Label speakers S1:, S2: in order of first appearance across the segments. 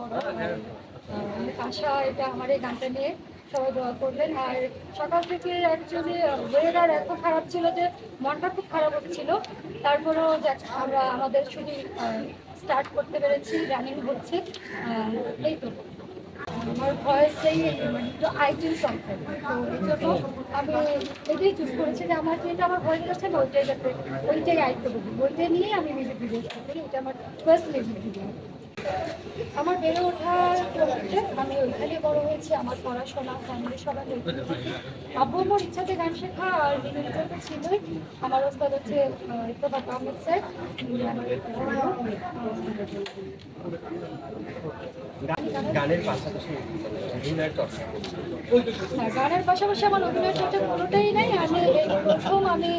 S1: বড়। আর অনেক আশা এটা আমার এই গানটা নিয়ে। সবাই দোয়া করবেন। আর সকাল থেকে অ্যাকচুয়ালি ওয়েদার এত খারাপ ছিল যে মনটা খুব খারাপ হচ্ছিল। তারপরেও আমরা আমাদের শুধু স্টার্ট করতে পেরেছি, রানিং হচ্ছে। এই তো আমার ভয়েসটাই মানে একটু আইটেল সং থাকে, তো এই জন্য আমি এটাই চুজ করেছি যে আমার যেটা আমার ভয়েস আছে না ওইটাই যাতে ওইটাই আয়ত্ত করি, ওইটা নিয়ে আমি মিউজিক ভিডিও শুট করি। এটা আমার ফার্স্ট মিউজিক ভিডিও। আমার বেড়ে ওঠার প্রকৃতিতে আমি ওইখানে বড় হয়েছি। আমার পড়াশোনা ফ্যামিলি সবাই ওইখানে। আব্বু আমার ইচ্ছাতে গান শেখা আর নিজের তো ছিলই। আমার ওস্তাদ হচ্ছে ইত্তেফাক আহমেদ স্যার।
S2: গানের পাশাপাশি অভিনয়ের চর্চা।
S1: হ্যাঁ, গানের পাশাপাশি আমার অভিনয় চর্চা কোনোটাই নাই। আমি এই প্রথম আমি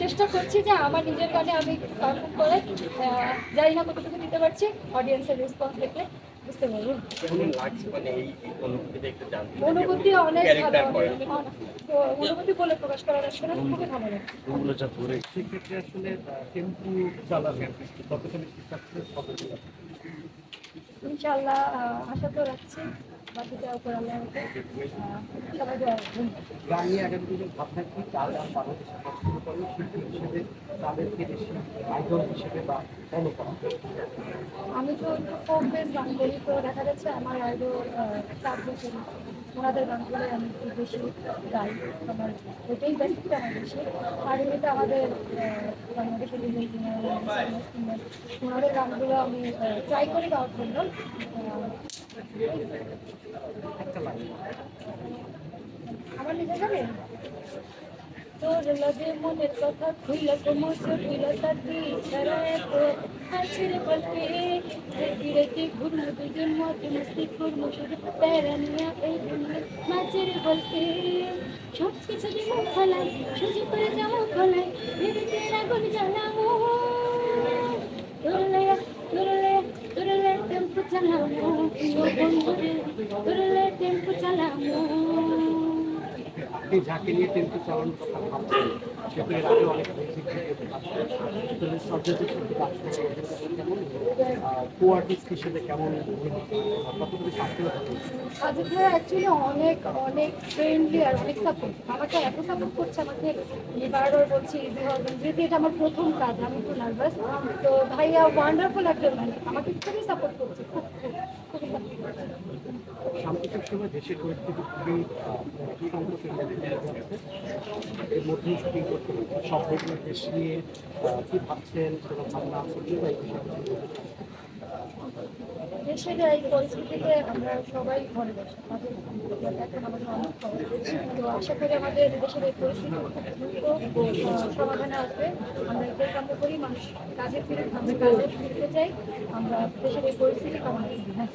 S1: চেষ্টা করছি যে আমার নিজের গানে আমি পারফর্ম করে জানি না কতটুকু দিতে পারছি, অডিয়েন্সের রেসপন্স দেখলে বুঝতে পারবো।
S2: কেমন লাগছে মানে এই অনুভূতিটা একটু জানতে চাই।
S1: অনুভূতি অনেক
S2: ক্যারেক্টার
S1: ভালো,
S2: করে
S1: তো অনুভূতি বলে প্রকাশ করার আসলে খুবই ভালো লাগে।
S3: সেক্ষেত্রে আসলে টেম্পু চালাবেন কতখানি
S1: ইনশাআল্লাহ আশা তো রাখছি, বাকিটা উপর আল্লাহর হাতে। সবাই দোয়া রাখবেন।
S3: গান নিয়ে আগামী দিনে ভাবনা কি তার বাংলাদেশে পছন্দ করেন শিল্পী হিসেবে তাদেরকে বেশি আইডল হিসেবে বা ফলো করা?
S1: আমি তো একটু ফোক বেস গান করি, তো দেখা যাচ্ছে আমার আইডল চাপ বছর ওনাদের গানগুলো আমি একটু বেশি গাই। আমার ওইটাই বেসিকটা আমার বেশি। আর এমনিতে আমাদের বাংলাদেশের ওনাদের গানগুলো আমি ট্রাই করি গাওয়ার জন্য। আমার নিজের গানে তোর লাগে মনের কথা খুইলা কোমর খুইলা তাকি ছড়ায় তো হাসির বলতে রেখি রেখি ঘুরমু দুজন মজা মস্তি করমু শুধু প্যারানিয়া এই দুনিয়া মাঝের বলতে সব কিছু দিব ফলাই সুযোগ করে যাবো ফলাই ভেবেতে আগুন জ্বালাবো তুরলে তুরলে তুরলে টেম্পু চালাবো ও বন্ধুরে তুরলে টেম্পু চালাবো।
S3: আপনি যাকে নিয়ে টেম্পু চালানোর কথা ভাবছেন সেগুলো এর আগে অনেক মিউজিক ভিডিওতে সাবজেক্টের সাথে কাজ করে কেমন কো-আর্টিস্ট হিসেবে কেমন কতটুকু সাহায্য হবে?
S1: সাজিদ ভাই অ্যাকচুয়ালি অনেক অনেক ফ্রেন্ডলি আর অনেক সাপোর্ট, আমাকে এত সাপোর্ট করছে। আমাকে বারবার বলছি ইজি হবে, যেহেতু এটা আমার প্রথম কাজ আমি একটু নার্ভাস। তো ভাইয়া ওয়ান্ডারফুল একজন মানুষ, আমাকে খুবই সাপোর্ট করছে, খুব খুব খুবই সাপোর্ট করছে।
S3: সাম্প্রতিক সময় দেশের পরিস্থিতি খুবই সংকটের মধ্যে দিয়ে যাচ্ছে, এর মধ্যেই শুটিং করতে হচ্ছে। সব দেশ নিয়ে কি ভাবছেন, কোনো ভাবনা আছে কি বা এই বিষয়ে?
S1: দেশের এই পরিস্থিতিতে আমরা সবাই ঘরে বসে এখন আমাদের অনেক খবর। তো আশা করি আমাদের দেশের এই পরিস্থিতি খুব দ্রুত সমাধানে আসবে। আমরা এটাই কামনা করি, মানুষ কাজে ফিরে, আমরা কাজে ফিরতে চাই, আমরা দেশের এই পরিস্থিতি কামনা করি। হ্যাঁ।